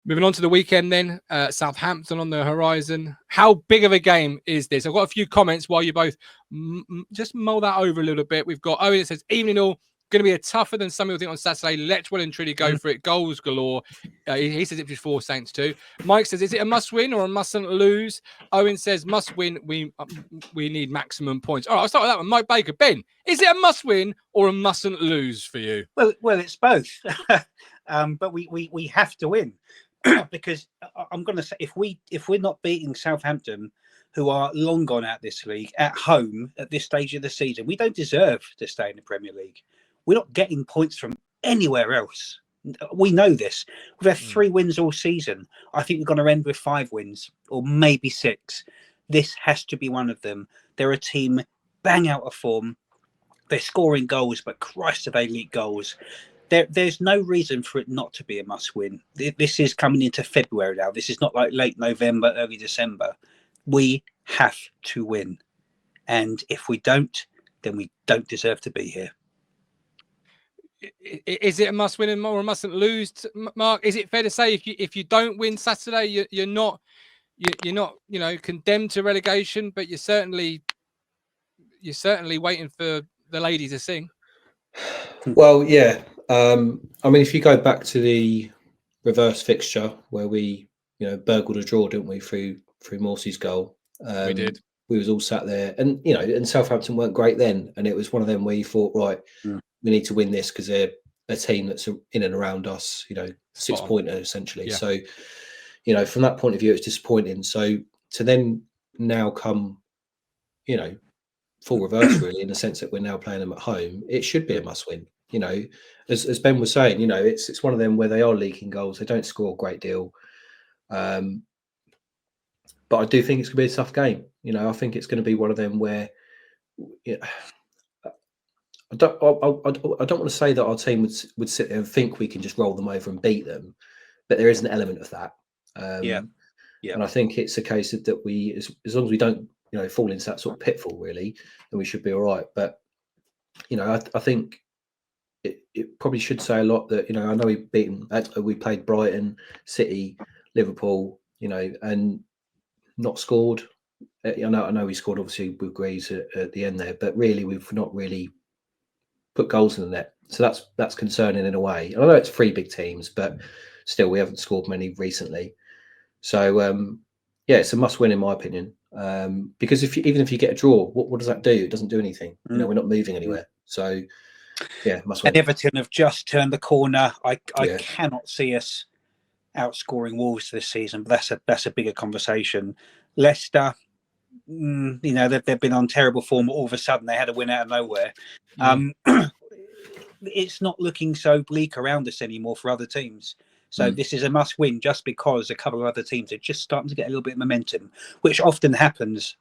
Moving on to the weekend then, Southampton on the horizon. How big of a game is this? I've got a few comments while you both just mull that over a little bit. We've got Owen that says, evening all, going to be a tougher than some people think on Saturday. Let's well and truly go for it. Goals galore. He says Ipswich 4, Saints 2. Mike says, is it a must win or a mustn't lose? Owen says, must win. We need maximum points. All right, I'll start with that one. Mike Baker. Ben, is it a must win or a mustn't lose for you? Well, it's both. But we have to win. Because I'm going to say, if we're not beating Southampton, who are long gone out this league, at home at this stage of the season, we don't deserve to stay in the Premier League. We're not getting points from anywhere else. We know this. We've had 3 wins all season. I think we're going to end with 5 wins or maybe 6. This has to be one of them. They're a team bang out of form. They're scoring goals, but Christ, are they leak goals. There's no reason for it not to be a must-win. This is coming into February now. This is not like late November, early December. We have to win. And if we don't, then we don't deserve to be here. Is it a must-win or a mustn't lose, Mark? Is it fair to say if you don't win Saturday, you're not condemned to relegation, but you're certainly waiting for the lady to sing? Well, yeah. I mean, if you go back to the reverse fixture where we, burgled a draw, didn't we, through Morsey's goal? We did. We was all sat there, and and Southampton weren't great then, and it was one of them where you thought, right, we need to win this because they're a team that's in and around us, 6-pointer essentially. Yeah. So, from that point of view, it's disappointing. So to then now come, full reverse really, in the sense that we're now playing them at home, it should be a must-win. As Ben was saying, it's one of them where they are leaking goals. They don't score a great deal. But I do think it's going to be a tough game. I think it's going to be one of them where I don't want to say that our team would sit there and think we can just roll them over and beat them, but there is an element of that. Yeah. And I think it's a case that we, as long as we don't, fall into that sort of pitfall, really, then we should be all right. But I think it probably should say a lot that I know we played Brighton, City, Liverpool, and not scored. I know we scored obviously with Greaves at the end there, but really we've not really put goals in the net. So that's concerning in a way. And I know it's 3 big teams, but still we haven't scored many recently. So it's a must-win in my opinion. Because even if you get a draw, what does that do? It doesn't do anything. We're not moving anywhere. So yeah, must win. And Everton have just turned the corner. I cannot see us outscoring Wolves this season, but that's a bigger conversation. Leicester, they've been on terrible form. All of a sudden, they had a win out of nowhere. It's not looking so bleak around us anymore for other teams. So this is a must-win just because a couple of other teams are just starting to get a little bit of momentum, which often happens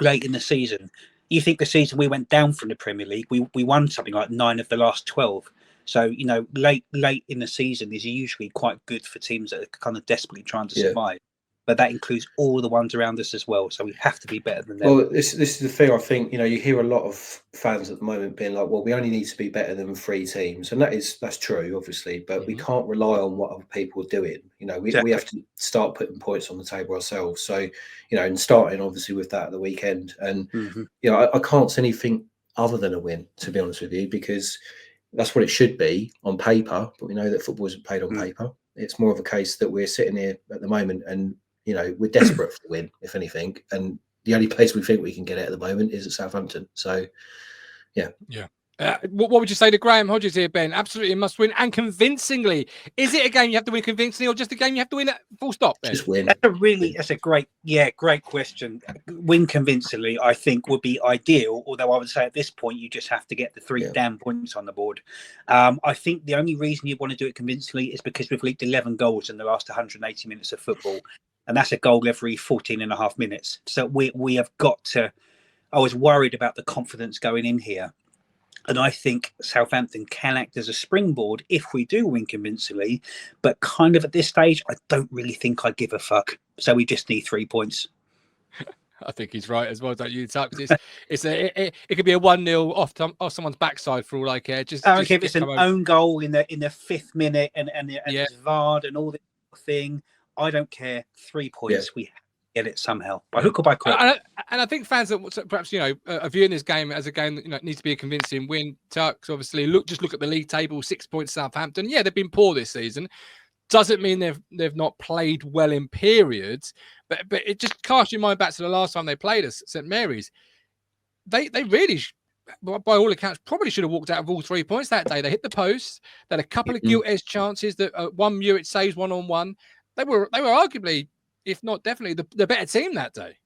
late in the season. You think the season we went down from the Premier League, we won something like 9 of the last 12. So, late in the season is usually quite good for teams that are kind of desperately trying to survive. But that includes all the ones around us as well. So we have to be better than them. Well, this is the thing. I think, you hear a lot of fans at the moment being like, well, we only need to be better than 3 teams. And that's true, obviously. But we can't rely on what other people are doing. We have to start putting points on the table ourselves. So, and starting obviously with that at the weekend. And, I can't see anything other than a win, to be honest with you, because that's what it should be on paper. But we know that football isn't played on paper. It's more of a case that we're sitting here at the moment and, we're desperate for the win, if anything. And the only place we think we can get it at the moment is at Southampton. So, yeah. Yeah. What would you say to Graham Hodges here, Ben? Absolutely must win and convincingly. Is it a game you have to win convincingly or just a game you have to win at full stop, Ben? Just win. That's a great question. Win convincingly, I think, would be ideal. Although I would say at this point, you just have to get the 3 damn points on the board. I think the only reason you want to do it convincingly is because we've leaked 11 goals in the last 180 minutes of football. And that's a goal every 14 and a half minutes. So we have got to. I was worried about the confidence going in here. And I think Southampton can act as a springboard if we do win convincingly. But kind of at this stage, I don't really think I give a fuck. So we just need 3 points. I think he's right as well, don't you, Tuck? It could be a 1-0 off someone's backside for all I care. If it's an own goal in the 5th minute and it's VAR'd and all this thing. I don't care. 3 points. We get it somehow by hook or by crook. And I think fans that perhaps are viewing this game as a game that needs to be a convincing win. Tucks, obviously, look at the league table. 6 points Southampton. Yeah, they've been poor this season. Doesn't mean they've not played well in periods, but it just casts your mind back to the last time they played us, St Mary's. They really, by all accounts, probably should have walked out of all 3 points that day. They hit the post. They had a couple of gilt-edged chances that one Mewett saves 1-on-1. They were arguably, if not definitely, the better team that day.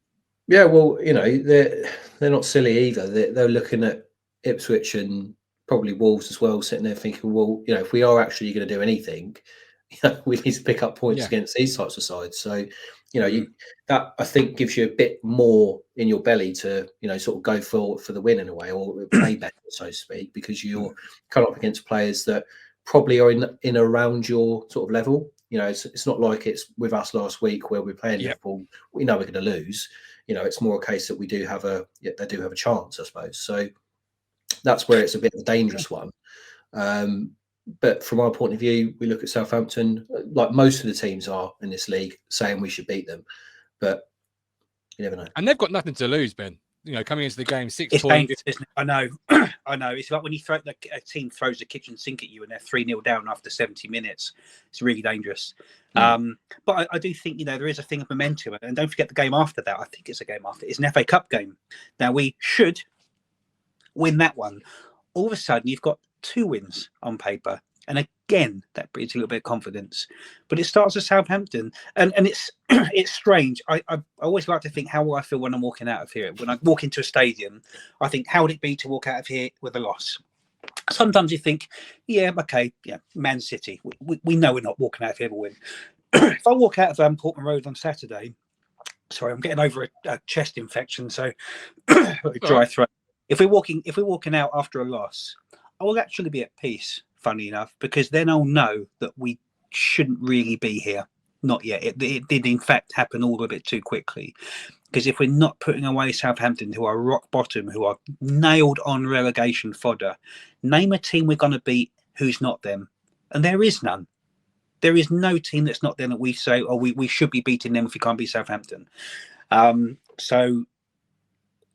Yeah, well, they're not silly either. They're looking at Ipswich and probably Wolves as well, sitting there thinking, well, if we are actually going to do anything, we need to pick up points against these types of sides. So, that I think gives you a bit more in your belly to, sort of go for the win in a way, or play better, so to speak, because you're coming up against players that probably are in around your sort of level. It's not like it's with us last week where we're playing Liverpool. We know we're going to lose. It's more a case that they do have a chance, I suppose. So that's where it's a bit of a dangerous one. But from our point of view, we look at Southampton, like most of the teams are in this league, saying we should beat them. But you never know. And they've got nothing to lose, Ben. Coming into the game, 6 it's points. Dangerous, isn't it? I know. I know. It's like when you a team throws the kitchen sink at you and they're 3-0 down after 70 minutes. It's really dangerous. But I do think, there is a thing of momentum. And don't forget the game after that. I think it's a game after. It's an FA Cup game. Now, we should win that one. All of a sudden, you've got 2 wins on paper. And again, that breeds a little bit of confidence. But it starts with Southampton. And it's it's strange. I always like to think, how will I feel when I'm walking out of here? When I walk into a stadium, I think, how would it be to walk out of here with a loss? Sometimes you think, Man City. We know we're not walking out of here with a win. If I walk out of Portman Road on Saturday, sorry, I'm getting over a chest infection, so dry throat. If we're walking out after a loss, I will actually be at peace, funny enough, because then I'll know that we shouldn't really be here. Not yet. It did, in fact, happen all a bit too quickly. Because if we're not putting away Southampton, who are rock bottom, who are nailed on relegation fodder, name a team we're going to beat who's not them. And there is none. There is no team that's not them that we say, we should be beating them if we can't beat Southampton. So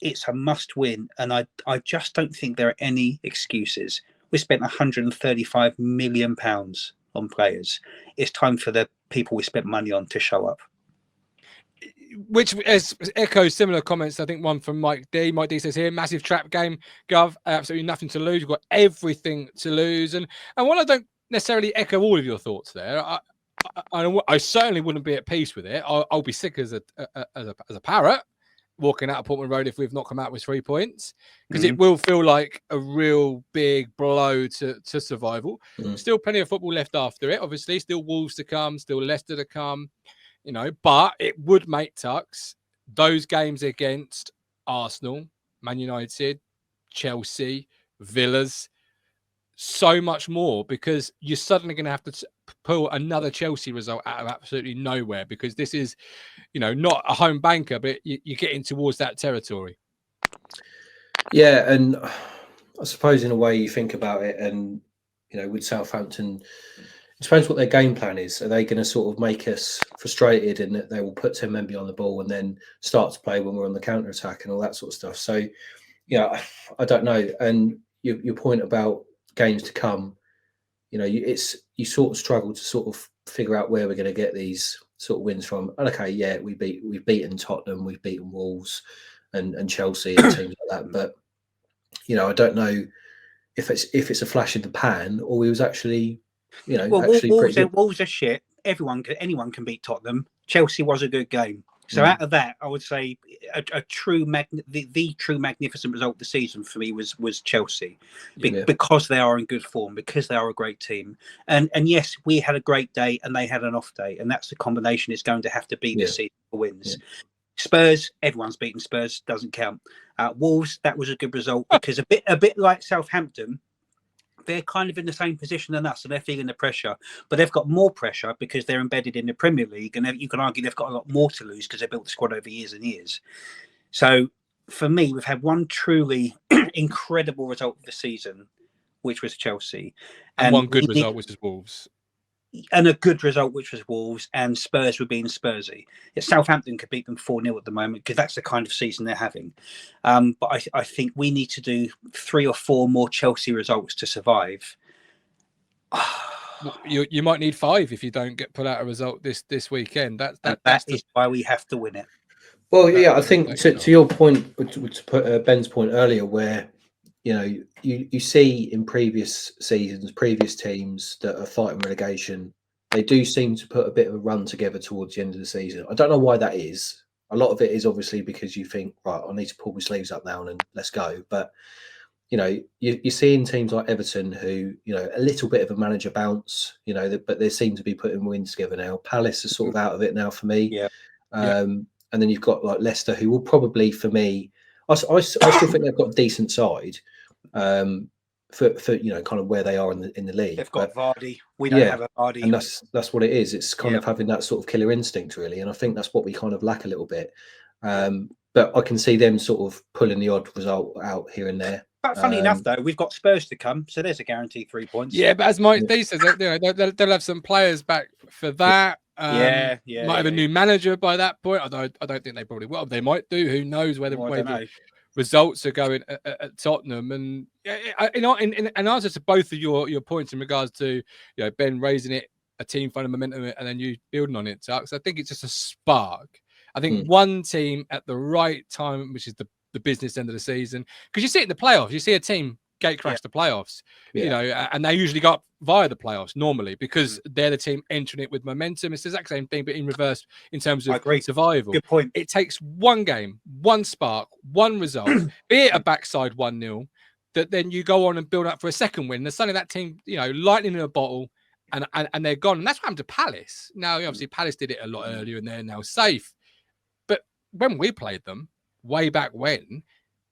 it's a must win. And I just don't think there are any excuses. We spent £135 million on players. It's time for the people we spent money on to show up. Which echoes similar comments. I think one from Mike D. Mike D says here, massive trap game, Gov, absolutely nothing to lose. You've got everything to lose. And while I don't necessarily echo all of your thoughts there, I certainly wouldn't be at peace with it. I'll be sick as a parrot walking out of Portman Road if we've not come out with 3 points, because it will feel like a real big blow to survival. Still plenty of football left after it, obviously. Still Wolves to come, still Leicester to come, but it would make Tucks those games against Arsenal, Man United, Chelsea, Villas, so much more, because you're suddenly going to have to pull another Chelsea result out of absolutely nowhere, because this is, not a home banker, but you're getting towards that territory. Yeah, and I suppose in a way you think about it, and with Southampton, it depends what their game plan is. Are they going to sort of make us frustrated in that they will put 10 men behind the ball and then start to play when we're on the counter attack and all that sort of stuff? So, I don't know. And your point about games to come, you sort of struggle to sort of figure out where we're going to get these sort of wins from. And okay, yeah, we've beaten Tottenham, we've beaten Wolves and Chelsea and teams like that. But I don't know if it's a flash in the pan or we was actually, Wolves are shit. Anyone can beat Tottenham. Chelsea was a good game. So out of that, I would say the true magnificent result of the season for me was Chelsea, because they are in good form, because they are a great team. And yes, we had a great day and they had an off day, and that's the combination it's going to have to be this season for wins. Yeah. Spurs, everyone's beaten Spurs, doesn't count. Wolves, that was a good result, because a bit like Southampton, they're kind of in the same position than us, and they're feeling the pressure, but they've got more pressure because they're embedded in the Premier League, and you can argue they've got a lot more to lose because they built the squad over years and years. So for me, we've had one truly incredible result of the season, which was Chelsea, and one good result, which is Wolves. and a good result, which was Wolves, and Spurs were being Spursy. Southampton could beat them 4-0 at the moment because that's the kind of season they're having. But I think we need to do 3 or 4 more Chelsea results to survive. You might need 5 if you don't put out a result this weekend. That is why we have to win it. Well, yeah, I think to your point, to put Ben's point earlier, where you see in previous seasons, previous teams that are fighting relegation, they do seem to put a bit of a run together towards the end of the season. I don't know why that is. A lot of it is obviously because you think, right, I need to pull my sleeves up now and let's go. But you're seeing teams like Everton who, a little bit of a manager bounce, but they seem to be putting wins together now. Palace is sort of out of it now for me. Yeah. And then you've got like Leicester, who will probably, for me, I still think they've got a decent side for kind of where they are in the league. They've got Vardy. We don't have a Vardy, and that's what it is. It's kind of having that sort of killer instinct, really, and I think that's what we kind of lack a little bit. But I can see them sort of pulling the odd result out here and there. But funny enough, though, we've got Spurs to come, so there's a guaranteed 3 points. Yeah, but as Mike D says, they'll have some players back for that. Might have a new manager by that point. I don't think they probably will. They might do. Who knows where the results are going at Tottenham? And in answer to both of your points in regards to Ben raising it, a team finding momentum, and then you building on it, Tux, I think it's just a spark. I think one team at the right time, which is the business end of the season, because you see it in the playoffs. You see a team gate crash the playoffs, and they usually go up via the playoffs normally because they're the team entering it with momentum. It's the exact same thing, but in reverse in terms of survival. Good point. It takes one game, one spark, one result, be it a backside 1-0, that then you go on and build up for a second win. There's suddenly that team, lightning in a bottle, and they're gone. And that's what happened to Palace. Now, obviously, Palace did it a lot earlier, and they're now safe. But when we played them, way back when,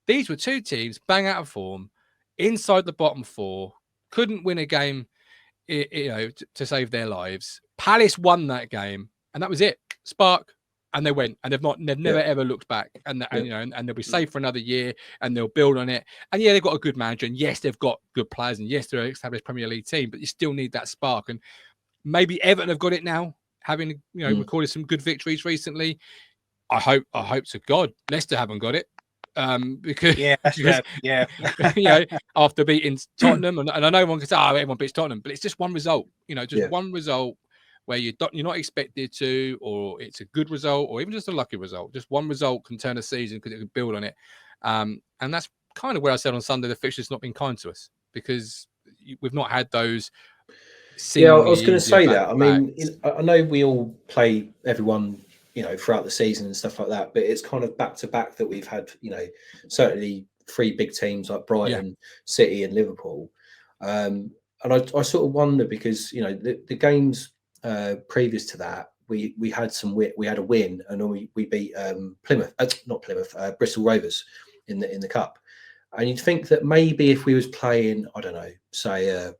these were two teams bang out of form, inside the bottom 4, couldn't win a game, to save their lives. Palace won that game, and that was it. Spark, and they went, and they've never ever looked back. And they'll be safe for another year, and they'll build on it. And they've got a good manager, and yes, they've got good players, and yes, they're an established Premier League team, but you still need that spark. And maybe Everton have got it now, having recorded some good victories recently. I hope to God Leicester haven't got it. Because after beating Tottenham, and I know one can say, everyone beats Tottenham, but it's just one result, one result where you're not expected to, or it's a good result, or even just a lucky result. Just one result can turn a season because it can build on it. And that's kind of where I said on Sunday, the fixture's not been kind to us because we've not had those. Yeah, I was going to say that. I mean, I know we all play everyone throughout the season and stuff like that, but it's kind of back to back that we've had, certainly 3 big teams like Brighton, City and Liverpool. And I sort of wonder because, the games previous to that, we had a win, and then we beat Bristol Rovers in the cup. And you'd think that maybe if we was playing, I don't know, say a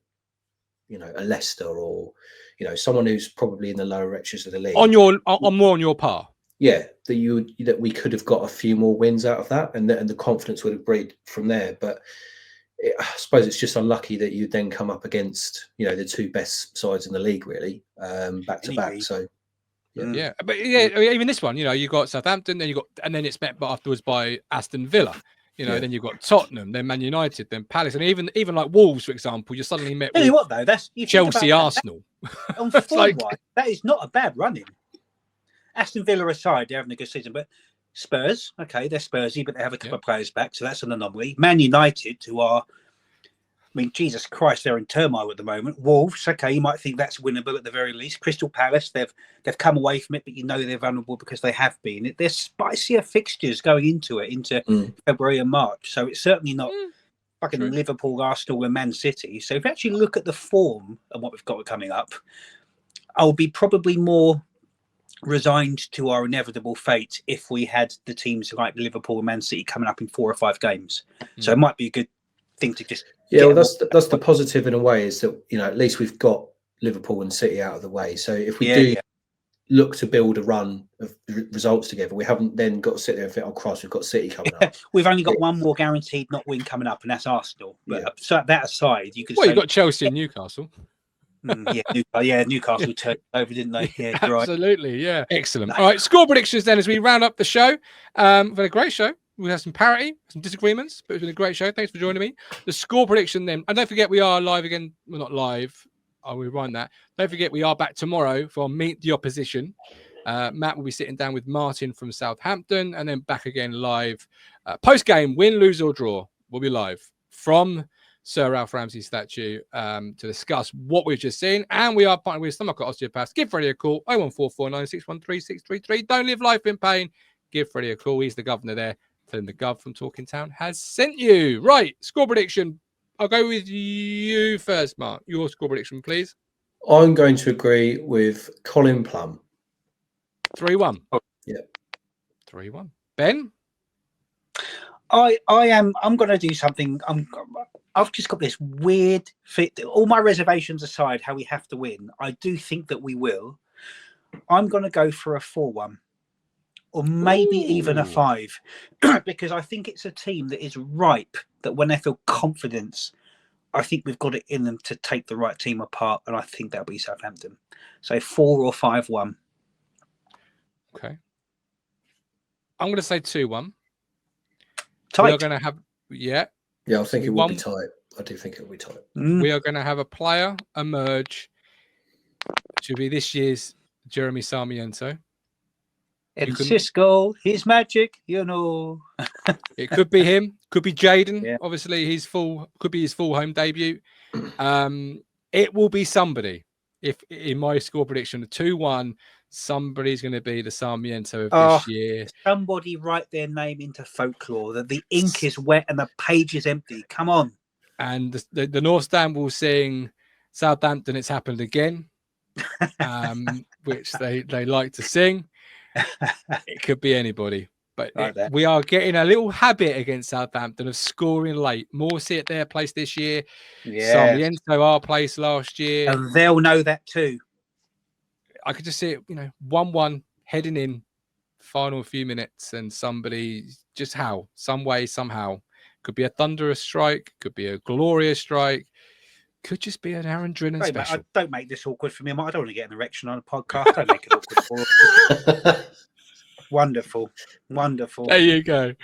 Leicester or someone who's probably in the lower reaches of the league, more on your par. Yeah, that we could have got a few more wins out of that, and the confidence would have breed from there. But I suppose it's just unlucky that you then come up against the 2 best sides in the league, really, back to back. So but even this one, you got Southampton, then and then it's met afterwards by Aston Villa. Then you've got Tottenham, then Man United, then Palace, and even like Wolves, for example, you're suddenly met with Chelsea, Arsenal. On form-wise, that is not a bad running. Aston Villa aside, they're having a good season, but Spurs, okay, they're Spursy, but they have a couple of players back, so that's an anomaly. Man United, who are, Jesus Christ, they're in turmoil at the moment. Wolves, okay, you might think that's winnable at the very least. Crystal Palace, they've come away from it, but they're vulnerable because they have been. There's spicier fixtures going into February and March, so it's certainly not fucking Liverpool, Arsenal, and Man City. So if you actually look at the form and what we've got coming up, I'll be probably more resigned to our inevitable fate if we had the teams like Liverpool and Man City coming up in 4 or 5 games. So it might be a good thing to just that's the positive in a way, is that at least we've got Liverpool and City out of the way. So if we do look to build a run of results together, we haven't then got to sit there and think, oh Christ, we've got City coming up. We've only got one more guaranteed not win coming up, and that's Arsenal. But so that aside, you could you've got Chelsea and Newcastle. Newcastle turned over, didn't they? Yeah, absolutely. Right. Yeah, excellent. All right, score predictions then as we round up the show. We've had a great show. We have some parity, some disagreements, but it's been a great show. Thanks for joining me. The score prediction then, and don't forget we are live again. We're not live. I'll rewind that. Don't forget we are back tomorrow for Meet the Opposition. Matt will be sitting down with Martin from Southampton, and then back again live post game, win, lose or draw. We'll be live from Sir Ralph Ramsey statue to discuss what we've just seen. And we are partnering with Stomach Osteopaths. Give Freddie a call, 01449613633. Don't live life in pain. Give Freddie a call. He's the governor there. Tell him the Gov from Talking Town has sent you. Right, score prediction. I'll go with you first, Mark. Your score prediction, please. I'm going to agree with Colin Plum. 3-1. Oh, yeah. 3-1. Ben? I'm going to do something. I've just got this weird fit. All my reservations aside, how we have to win, I do think that we will. I'm going to go for a 4-1. Or maybe even a 5, because I think it's a team that is ripe, that when they feel confidence, I think we've got it in them to take the right team apart, and I think that'll be Southampton. So 4 or 5-1. Okay. I'm going to say 2-1. Tight. We are going to have, Yeah, I think it will be tight. I do think it will be tight. We are going to have a player emerge to be this year's Jeremy Sarmiento. And Cisco, his magic, you know. It could be him, could be Jaden. Yeah. Obviously, could be his full home debut. It will be somebody. If in my score prediction, 2-1, somebody's going to be the Sarmiento of this year. Somebody write their name into folklore. That the ink is wet and the page is empty. Come on. And the North Stand will sing Southampton. It's happened again, which they like to sing. It could be anybody, but we are getting a little habit against Southampton of scoring late. Morsey at their place this year, Sarmiento our place last year, and they'll know that too. I could just see it, 1-1 heading in, final few minutes, and somebody just some way, somehow, could be a thunderous strike, could be a glorious strike. Could just be an Aaron Drennan special. Mate, don't make this awkward for me. I don't want to get an erection on a podcast. Don't make it awkward for me. Wonderful. There you go.